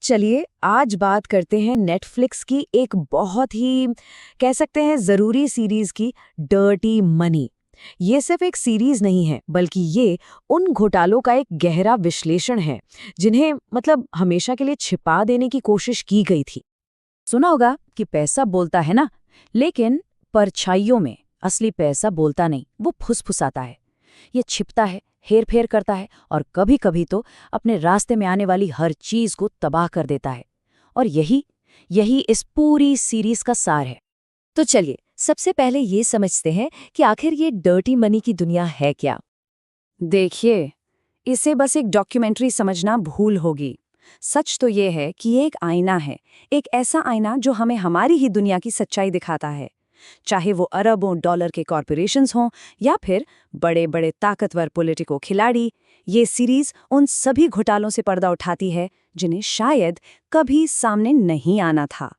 चलिए आज बात करते हैं नेटफ्लिक्स की एक बहुत ही कह सकते हैं ज़रूरी सीरीज़ की, डर्टी मनी। ये सिर्फ एक सीरीज़ नहीं है, बल्कि ये उन घोटालों का एक गहरा विश्लेषण है जिन्हें हमेशा के लिए छिपा देने की कोशिश की गई थी। सुना होगा कि पैसा बोलता है ना, लेकिन परछाइयों में असली पैसा बोलता नहीं, वो फुसफुसाता है। ये छिपता है, हेर-फेर करता है और कभी-कभी तो अपने रास्ते में आने वाली हर चीज को तबाह कर देता है। और यही यही इस पूरी सीरीज का सार है। तो चलिए सबसे पहले ये समझते हैं कि आखिर ये डर्टी मनी की दुनिया है क्या। देखिए, इसे बस एक डॉक्यूमेंट्री समझना भूल होगी। सच तो ये है कि ये एक आईना है, एक ऐसा आईना जो हमें हमारी ही दुनिया की सच्चाई दिखाता है। चाहे वो अरबों डॉलर के कॉरपोरेशंस हों या फिर बड़े बड़े ताकतवर पॉलिटिको खिलाड़ी, ये सीरीज उन सभी घोटालों से पर्दा उठाती है जिन्हें शायद कभी सामने नहीं आना था।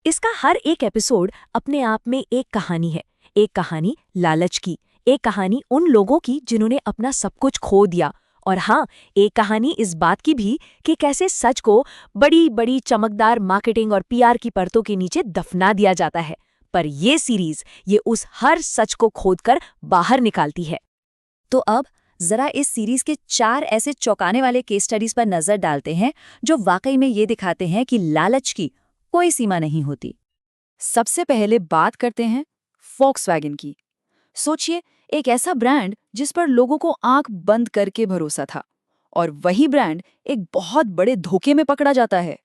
इसका हर एक एपिसोड अपने आप में एक कहानी है। एक कहानी लालच की, एक कहानी उन लोगों की जिन्होंने अपना सब कुछ खो दिया, और हाँ, एक कहानी इस बात की भी कि कैसे सच को बड़ी बड़ी चमकदार मार्केटिंग और पीआर की परतों के नीचे दफना दिया जाता है। पर ये सीरीज ये उस हर सच को खोदकर बाहर निकालती है। तो अब जरा इस सीरीज के 4 ऐसे चौंकाने वाले केस स्टडीज पर नजर डालते हैं जो वाकई में ये दिखाते हैं कि लालच की कोई सीमा नहीं होती। सबसे पहले बात करते हैं फॉक्सवैगन की। सोचिए, एक ऐसा ब्रांड जिस पर लोगों को आंख बंद करके भरोसा था, और वही ब्रांड एक बहुत बड़े धोखे में पकड़ा जाता है।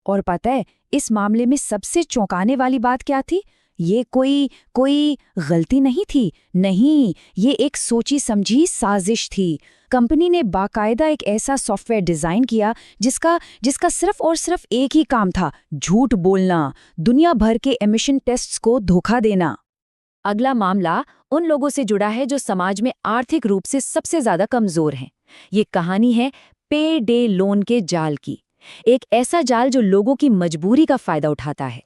और पता है, इस मामले में सबसे चौंकाने वाली बात क्या थी? ये कोई कोई गलती नहीं थी। नहीं, ये एक सोची समझी साजिश थी। कंपनी ने बाकायदा एक ऐसा सॉफ्टवेयर डिजाइन किया जिसका जिसका सिर्फ और सिर्फ एक ही काम था, झूठ बोलना, दुनिया भर के एमिशन टेस्ट्स को धोखा देना। अगला मामला उन लोगों से जुड़ा है जो समाज में आर्थिक रूप से सबसे ज्यादा कमजोर हैं। ये कहानी है पे डे लोन के जाल की। एक ऐसा जाल जो लोगों की मजबूरी का फायदा उठाता है।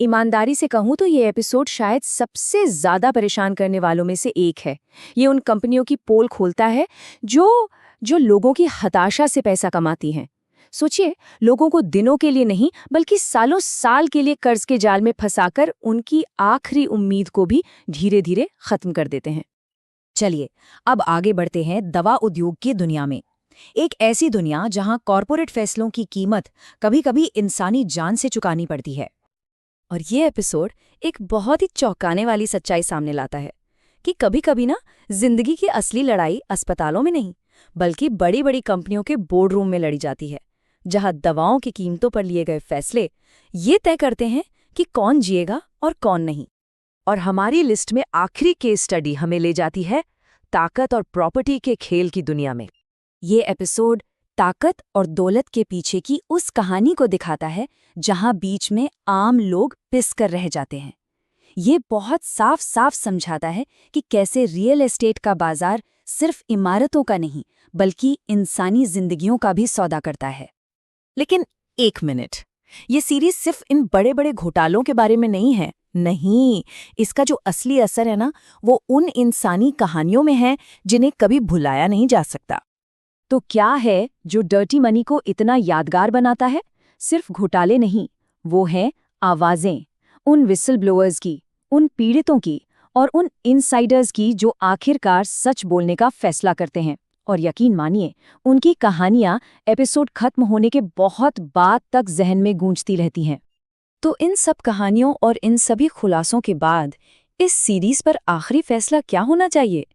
ईमानदारी से कहूं तो ये एपिसोड शायद सबसे ज्यादा परेशान करने वालों में से एक है। ये उन कंपनियों की पोल खोलता है जो लोगों की हताशा से पैसा कमाती हैं। सोचिए, लोगों को दिनों के लिए नहीं बल्कि सालों साल के लिए कर्ज के जाल में फंसाकर उनकी आखिरी उम्मीद को भी धीरे धीरे खत्म कर देते हैं। चलिए अब आगे बढ़ते हैं दवा उद्योग की दुनिया में। एक ऐसी दुनिया जहां कॉरपोरेट फैसलों की कीमत कभी-कभी इंसानी जान से चुकानी पड़ती है। और ये एपिसोड एक बहुत ही चौंकाने वाली सच्चाई सामने लाता है कि कभी-कभी ना, जिंदगी की असली लड़ाई अस्पतालों में नहीं बल्कि बड़ी-बड़ी कंपनियों के बोर्ड रूम में लड़ी जाती है, जहां दवाओं की कीमतों पर लिए गए फैसले ये तय करते हैं कि कौन जिएगा और कौन नहीं। और हमारी लिस्ट में आखिरी केस स्टडी हमें ले जाती है ताकत और प्रॉपर्टी के खेल की दुनिया में। ये एपिसोड ताकत और दौलत के पीछे की उस कहानी को दिखाता है जहां बीच में आम लोग पिस कर रह जाते हैं। ये बहुत साफ साफ समझाता है कि कैसे रियल एस्टेट का बाजार सिर्फ इमारतों का नहीं बल्कि इंसानी जिंदगियों का भी सौदा करता है। लेकिन एक मिनट, ये सीरीज सिर्फ इन बड़े बड़े घोटालों के बारे में नहीं है। नहीं, इसका जो असली असर है ना, वो उन इंसानी कहानियों में है जिन्हें कभी भुलाया नहीं जा सकता। तो क्या है जो डर्टी मनी को इतना यादगार बनाता है? सिर्फ घोटाले नहीं, वो हैं आवाजें, उन विसल ब्लोअर्स की, उन पीड़ितों की और उन इनसाइडर्स की जो आखिरकार सच बोलने का फैसला करते हैं। और यकीन मानिए, उनकी कहानियां एपिसोड खत्म होने के बहुत बाद तक जहन में गूंजती रहती हैं। तो इन सब कहानियों और इन सभी खुलासों के बाद इस सीरीज पर आखिरी फैसला क्या होना चाहिए?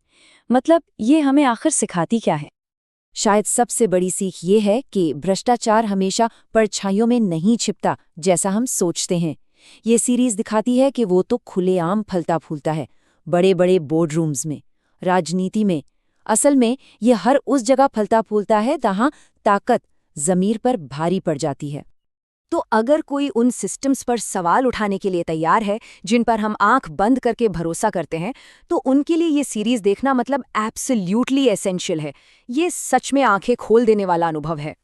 ये हमें आखिर सिखाती क्या है? शायद सबसे बड़ी सीख ये है कि भ्रष्टाचार हमेशा परछाइयों में नहीं छिपता जैसा हम सोचते हैं। ये सीरीज दिखाती है कि वो तो खुलेआम फलता फूलता है, बड़े बड़े बोर्ड रूम्स में, राजनीति में। असल में ये हर उस जगह फलता फूलता है जहां ताकत जमीर पर भारी पड़ जाती है। तो अगर कोई उन सिस्टम्स पर सवाल उठाने के लिए तैयार है जिन पर हम आंख बंद करके भरोसा करते हैं, तो उनके लिए ये सीरीज देखना एब्सोल्यूटली एसेंशियल है। ये सच में आंखें खोल देने वाला अनुभव है।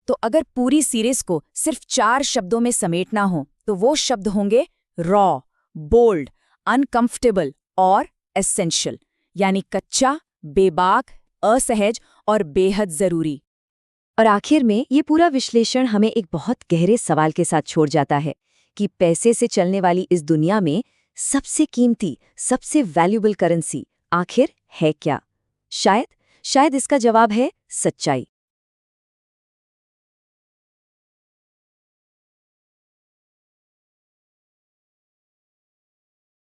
तो अगर पूरी सीरीज को सिर्फ 4 शब्दों में समेटना हो तो वो शब्द होंगे रॉ, बोल्ड, अनकंफर्टेबल और एसेंशियल, यानी कच्चा, बेबाक, असहज और बेहद जरूरी। और आखिर में ये पूरा विश्लेषण हमें एक बहुत गहरे सवाल के साथ छोड़ जाता है कि पैसे से चलने वाली इस दुनिया में सबसे कीमती, सबसे वैल्यूएबल करेंसी आखिर है क्या? शायद इसका जवाब है सच्चाई।